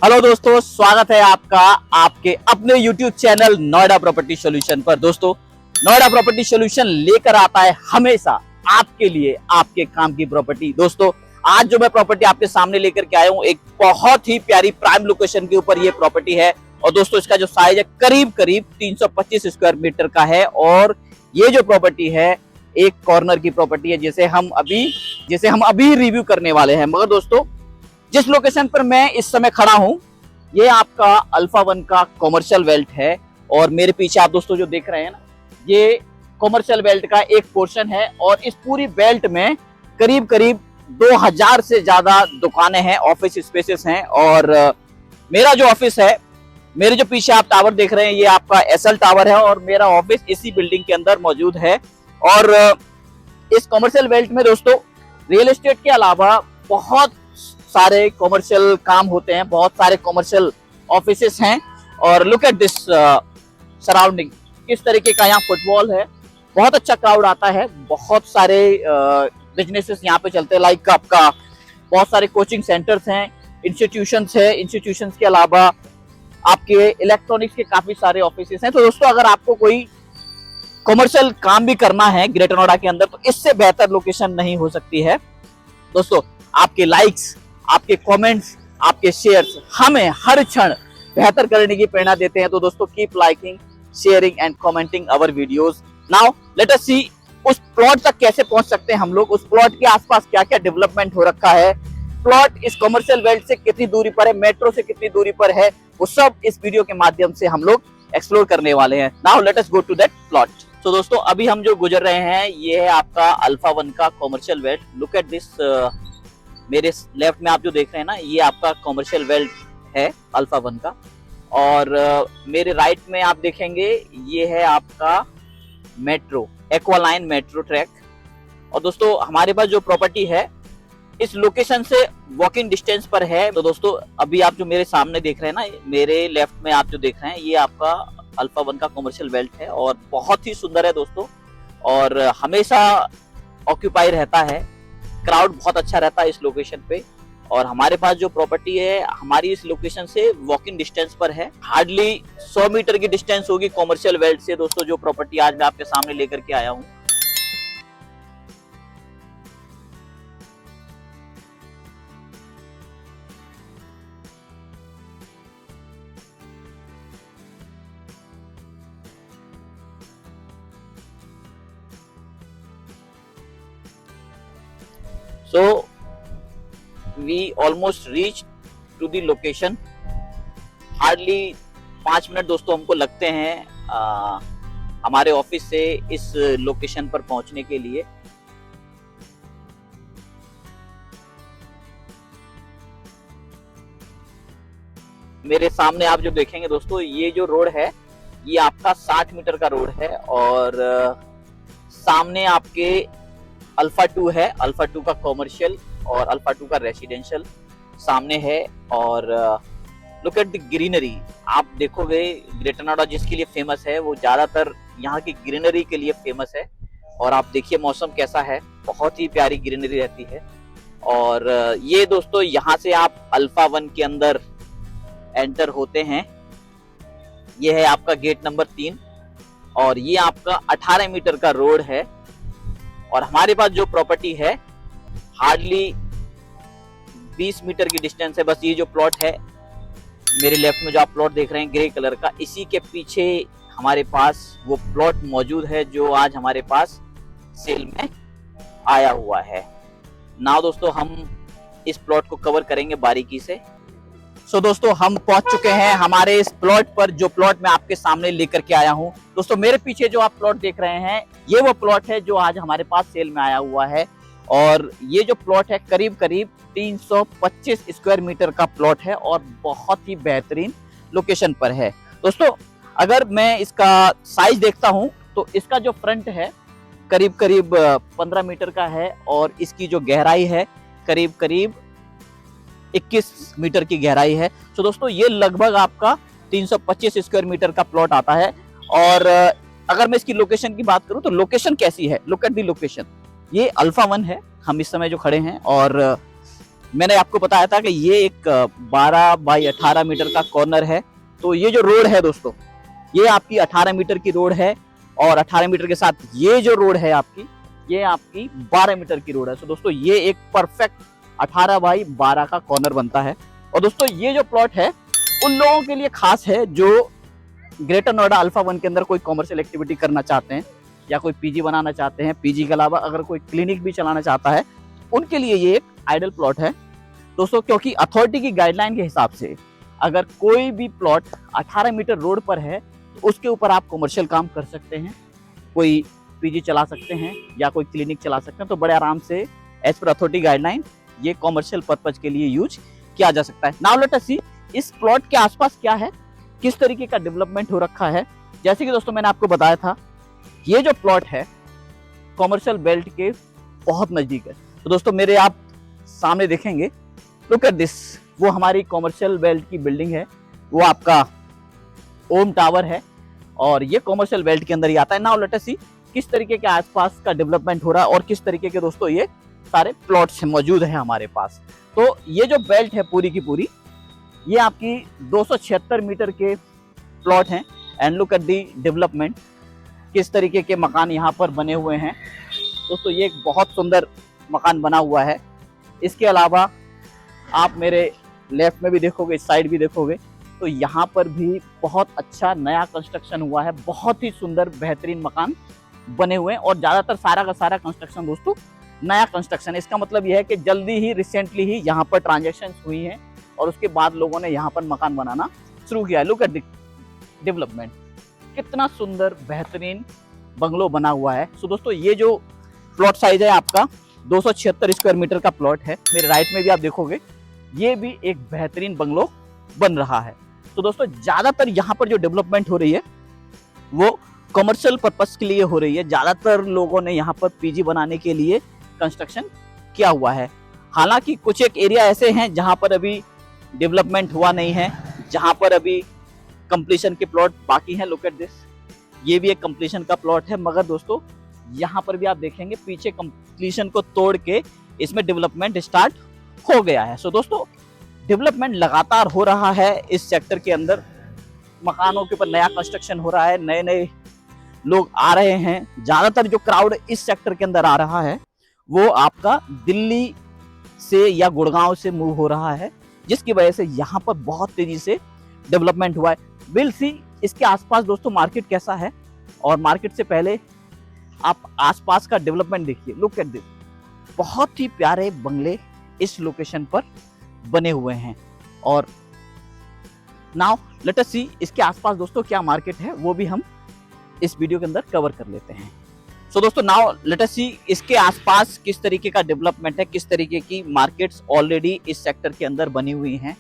Hello दोस्तों, स्वागत है आपका आपके अपने YouTube channel Noida property solution पर। दोस्तों, नोएडा प्रॉपर्टी सॉल्यूशन लेकर आता है हमेशा आपके लिए आपके काम की प्रॉपर्टी। दोस्तों, आज जो मैं प्रॉपर्टी आपके सामने लेकर के आया हूँ, एक बहुत ही प्यारी प्राइम लोकेशन के ऊपर ये प्रॉपर्टी है। और दोस्तों, इसका जो साइज है करीब करीब 325 स्क्वायर मीटर का है। और ये जो प्रॉपर्टी है एक कॉर्नर की प्रॉपर्टी है, जिसे हम अभी रिव्यू करने वाले हैं। मगर दोस्तों, जिस लोकेशन पर मैं इस समय खड़ा हूं, ये आपका अल्फा वन का कॉमर्शियल बेल्ट है। और मेरे पीछे आप दोस्तों जो देख रहे हैं ना, ये कॉमर्शियल बेल्ट का एक पोर्शन है। और इस पूरी बेल्ट में करीब करीब 2000 से ज्यादा दुकानें हैं, ऑफिस स्पेसेस हैं। और मेरा जो ऑफिस है, मेरे जो पीछे आप टावर देख रहे हैं, ये आपका एसएल टावर है और मेरा ऑफिस इसी बिल्डिंग के अंदर मौजूद है। और इस कॉमर्शियल बेल्ट में दोस्तों रियल एस्टेट के अलावा बहुत सारे कॉमर्शियल काम होते हैं, बहुत सारे कॉमर्शियल ऑफिसेस हैं। और लुक एट दिस सराउंडिंग, किस तरीके का यहाँ फुटबॉल है, बहुत अच्छा क्राउड आता है। बहुत सारे बिजनेसेस यहाँ पे चलते हैं, लाइक आपका बहुत सारे कोचिंग सेंटर्स हैं, इंस्टीट्यूशंस है। इंस्टीट्यूशंस के अलावा आपके इलेक्ट्रॉनिक्स के काफी सारे ऑफिसेस हैं। तो दोस्तों, अगर आपको कोई कॉमर्शियल काम भी करना है ग्रेटर नोएडा के अंदर, तो इससे बेहतर लोकेशन नहीं हो सकती है। दोस्तों, आपके लाइक्स, आपके कमेंट्स, आपके शेयर्स हमें हर क्षण बेहतर करने की प्रेरणा देते हैं। तो दोस्तों, keep liking, sharing and commenting our videos. Now let us see उस प्लॉट तक कैसे पहुंच सकते हैं हम लोग, उस प्लॉट के आसपास क्या क्या डेवलपमेंट हो रखा है, प्लॉट इस कॉमर्शियल बेल्ट से कितनी दूरी पर है, मेट्रो से कितनी दूरी पर है, वो सब इस वीडियो के माध्यम से हम लोग एक्सप्लोर करने वाले हैं। Now let us go to that plot. तो दोस्तों, अभी हम जो गुजर रहे हैं, ये है आपका अल्फा वन का commercial belt. Look at this, मेरे लेफ्ट में आप जो देख रहे हैं ना, ये आपका कॉमर्शियल बेल्ट है अल्फा वन का। और मेरे राइट में आप देखेंगे, ये है आपका मेट्रो, एक्वालाइन मेट्रो ट्रैक। और दोस्तों, हमारे पास जो प्रॉपर्टी है इस लोकेशन से वॉकिंग डिस्टेंस पर है। तो दोस्तों, अभी आप जो मेरे सामने देख रहे हैं ना, मेरे लेफ्ट में आप जो देख रहे हैं, ये आपका अल्फा वन का कॉमर्शियल बेल्ट है और बहुत ही सुंदर है दोस्तों। और हमेशा ऑक्यूपाई रहता है, क्राउड बहुत अच्छा रहता है इस लोकेशन पे। और हमारे पास जो प्रॉपर्टी है हमारी इस लोकेशन से वॉकिंग डिस्टेंस पर है, हार्डली 100 मीटर की डिस्टेंस होगी कॉमर्शियल बेल्ट से। दोस्तों, जो प्रॉपर्टी आज मैं आपके सामने लेकर के आया हूँ, so we almost reach to the location। Hardly 5 minute दोस्तों हमको लगते हैं हमारे ऑफिस से इस लोकेशन पर पहुंचने के लिए। मेरे सामने आप जो देखेंगे दोस्तों, ये जो रोड है ये आपका 60 मीटर का रोड है। और सामने आपके अल्फा 2 है, अल्फा 2 का कॉमर्शियल और अल्फा 2 का रेसिडेंशियल सामने है। और लुक एट द ग्रीनरी, आप देखोगे ग्रेटर नोएडा जिसके लिए फेमस है, वो ज्यादातर यहाँ की ग्रीनरी के लिए फेमस है। और आप देखिए मौसम कैसा है, बहुत ही प्यारी ग्रीनरी रहती है। और ये दोस्तों, यहाँ से आप अल्फा वन के अंदर एंटर होते हैं। ये है आपका गेट नंबर 3 और ये आपका 18 मीटर का रोड है। और हमारे पास जो प्रॉपर्टी है हार्डली 20 मीटर की डिस्टेंस है। बस ये जो प्लॉट है मेरे लेफ्ट में जो आप प्लॉट देख रहे हैं ग्रे कलर का, इसी के पीछे हमारे पास वो प्लॉट मौजूद है जो आज हमारे पास सेल में आया हुआ है। नाउ दोस्तों, हम इस प्लॉट को कवर करेंगे बारीकी से। सो दोस्तों, हम पहुंच चुके हैं हमारे इस प्लॉट पर, जो प्लॉट मैं आपके सामने लेकर के आया हूं। दोस्तों, मेरे पीछे जो आप प्लॉट देख रहे हैं, ये वो प्लॉट है जो आज हमारे पास सेल में आया हुआ है। और ये जो प्लॉट है करीब करीब 325 स्क्वायर मीटर का प्लॉट है और बहुत ही बेहतरीन लोकेशन पर है। दोस्तों, अगर मैं इसका साइज देखता हूं तो इसका जो फ्रंट है करीब करीब 15 मीटर का है और इसकी जो गहराई है करीब करीब 21 मीटर की गहराई है। तो दोस्तों, ये लगभग आपका 325 स्क्वायर मीटर का प्लॉट आता है। और अगर मैं इसकी लोकेशन की बात करूं तो लोकेशन कैसी है, लुक एट दी लोकेशन। ये अल्फा वन है, हम इस समय जो खड़े हैं। और मैंने आपको बताया था कि ये एक 12 बाई 18 मीटर का कॉर्नर है। तो ये जो रोड है दोस्तों, ये आपकी 18 मीटर की रोड है और 18 मीटर के साथ ये जो रोड है आपकी, ये आपकी 12 मीटर की रोड है। तो दोस्तों ये एक परफेक्ट 18 बाई 12 का कॉर्नर बनता है। और दोस्तों ये जो प्लॉट है उन लोगों के लिए खास है जो ग्रेटर नोएडा अल्फा 1 के अंदर कोई कॉमर्शियल एक्टिविटी करना चाहते हैं या कोई पीजी बनाना चाहते हैं, पीजी के अलावा अगर कोई क्लिनिक भी चलाना चाहता है, उनके लिए ये एक आइडियल प्लॉट है दोस्तों। क्योंकि अथॉरिटी की गाइडलाइन के हिसाब से अगर कोई भी प्लॉट 18 मीटर रोड पर है तो उसके ऊपर आप कॉमर्शियल काम कर सकते हैं, कोई पीजी चला सकते हैं या कोई क्लिनिक चला सकते हैं। तो बड़े आराम से एज पर अथॉरिटी गाइडलाइन ये कॉमर्शियल पर्पज के लिए यूज किया जा सकता है। नाउ लेट अस सी इस प्लॉट के आसपास क्या है, किस तरीके का डेवलपमेंट हो रखा है। जैसे कि दोस्तों मैंने आपको बताया था, ये जो प्लॉट है कॉमर्शियल बेल्ट के बहुत नजदीक है। तो दोस्तों मेरे आप सामने देखेंगे, लुक एट दिस, वो हमारी कॉमर्शियल बेल्ट की बिल्डिंग है, वो आपका ओम टावर है और ये कॉमर्शियल बेल्ट के अंदर ही आता है। नाउ लेट अस सी किस तरीके के आसपास का डेवलपमेंट हो रहा है और किस तरीके के दोस्तों ये सारे प्लॉट्स मौजूद हैं हमारे पास। तो ये जो बेल्ट है पूरी की पूरी, ये आपकी 276 मीटर के प्लॉट हैं। And look at the development, किस तरीके के मकान यहाँ पर बने हुए हैं दोस्तों। ये एक बहुत सुंदर मकान बना हुआ है। इसके अलावा आप मेरे लेफ्ट में भी देखोगे, इस साइड भी देखोगे, तो यहाँ पर भी बहुत अच्छा नया कंस्ट्रक्शन हुआ है। बहुत ही सुंदर बेहतरीन मकान बने हुए हैं और ज़्यादातर सारा का सारा कंस्ट्रक्शन दोस्तों नया कंस्ट्रक्शन है। इसका मतलब यह है कि जल्दी ही रिसेंटली ही यहाँ पर ट्रांजेक्शन हुई हैं और उसके बाद लोगों ने यहाँ पर मकान बनाना शुरू किया है। लुक एट डेवलपमेंट, कितना सुंदर बेहतरीन बंगलो बना हुआ है। सो दोस्तों ये जो प्लॉट साइज है आपका 276 स्क्वायर मीटर का प्लॉट है। मेरे राइट में भी आप देखोगे ये भी एक बेहतरीन बंगलो बन रहा है। तो दोस्तों ज्यादातर यहाँ पर जो डेवलपमेंट हो रही है वो कमर्शियल पर्पस के लिए हो रही है। ज्यादातर लोगों ने यहाँ पर पीजी बनाने के लिए कंस्ट्रक्शन किया हुआ है। हालांकि कुछ एक एरिया ऐसे हैं जहां पर अभी डेवलपमेंट हुआ नहीं है, जहां पर अभी कंप्लीशन के प्लॉट बाकी हैं। लुक एट दिस, ये भी एक कंप्लीशन का प्लॉट है, मगर दोस्तों यहाँ पर भी आप देखेंगे पीछे कंप्लीशन को तोड़ के इसमें डेवलपमेंट स्टार्ट हो गया है। सो दोस्तों डेवलपमेंट लगातार हो रहा है इस सेक्टर के अंदर, मकानों के ऊपर नया कंस्ट्रक्शन हो रहा है, नए नए लोग आ रहे हैं। ज्यादातर जो क्राउड इस सेक्टर के अंदर आ रहा है वो आपका दिल्ली से या गुड़गांव से मूव हो रहा है, जिसकी वजह से यहाँ पर बहुत तेजी से डेवलपमेंट हुआ है। विल सी इसके आसपास दोस्तों मार्केट कैसा है, और मार्केट से पहले आप आसपास का डेवलपमेंट देखिए। लुक एट दिस, बहुत ही प्यारे बंगले इस लोकेशन पर बने हुए हैं। और नाउ लेट अस सी इसके आसपास दोस्तों क्या मार्केट है, वो भी हम इस वीडियो के अंदर कवर कर लेते हैं। सो दोस्तों नाउ लेट अस सी इसके आसपास किस तरीके का डेवलपमेंट है, किस तरीके की मार्केट्स ऑलरेडी इस सेक्टर के अंदर बनी हुई हैं।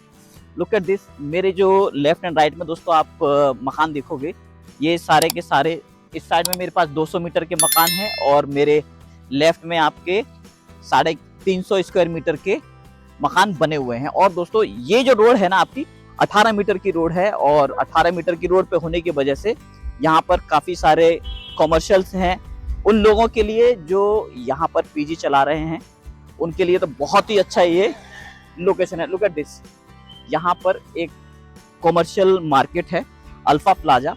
लुक एट दिस, मेरे जो लेफ्ट एंड राइट में दोस्तों आप मकान देखोगे, ये सारे के सारे, इस साइड में मेरे पास 200 मीटर के मकान हैं और मेरे लेफ्ट में आपके 350 स्क्वायर मीटर के मकान बने हुए हैं। और दोस्तों ये जो रोड है ना आपकी 18 मीटर की रोड है, और 18 मीटर की रोड पे होने की वजह से यहाँ पर काफ़ी सारे कॉमर्शियल्स हैं। उन लोगों के लिए जो यहाँ पर पीजी चला रहे हैं उनके लिए तो बहुत ही अच्छा ये लोकेशन है। लुक एट दिस, यहाँ पर एक कॉमर्शियल मार्केट है अल्फा प्लाजा,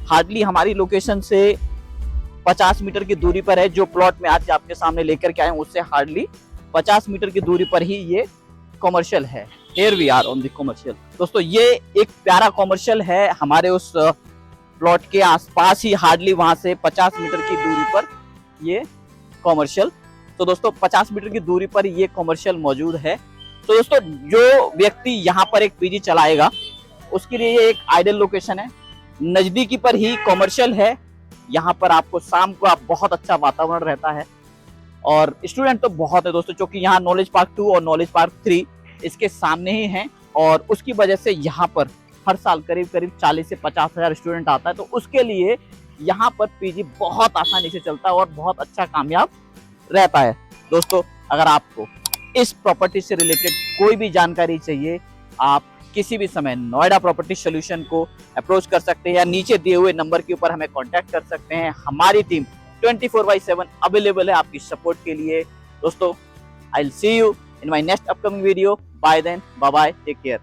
हार्डली हमारी लोकेशन से 50 मीटर की दूरी पर है। जो प्लॉट में आज आपके सामने लेकर के आए हैं उससे हार्डली 50 मीटर की दूरी पर ही ये कॉमर्शियल है। Here we are on the commercial. दोस्तों ये एक प्यारा कॉमर्शियल है, हमारे उस प्लॉट के आसपास ही हार्डली वहां से 50 मीटर की दूरी पर ये कॉमर्शियल। तो दोस्तों 50 मीटर की दूरी पर ये कॉमर्शियल मौजूद है। तो दोस्तों जो व्यक्ति यहाँ पर एक पीजी चलाएगा उसके लिए ये एक आइडियल लोकेशन है। नजदीकी पर ही कॉमर्शियल है, यहाँ पर आपको शाम को आप बहुत अच्छा वातावरण रहता है और स्टूडेंट तो बहुत है दोस्तों, क्योंकि यहाँ नॉलेज पार्क 2 और नॉलेज पार्क 3 इसके सामने ही हैं और उसकी वजह से यहाँ पर हर साल करीब 40 से 50 हज़ार स्टूडेंट आता है। तो उसके लिए यहाँ पर पीजी बहुत आसानी से चलता है और बहुत अच्छा कामयाब रहता है। दोस्तों अगर आपको इस प्रॉपर्टी से रिलेटेड कोई भी जानकारी चाहिए, आप किसी भी समय नोएडा प्रॉपर्टी सॉल्यूशन को अप्रोच कर सकते हैं या नीचे दिए हुए नंबर के ऊपर हमें कांटेक्ट कर सकते हैं। हमारी टीम 24/7 अवेलेबल है आपकी सपोर्ट के लिए। दोस्तों I will see you in my next upcoming video. Bye then. Bye bye. Take care.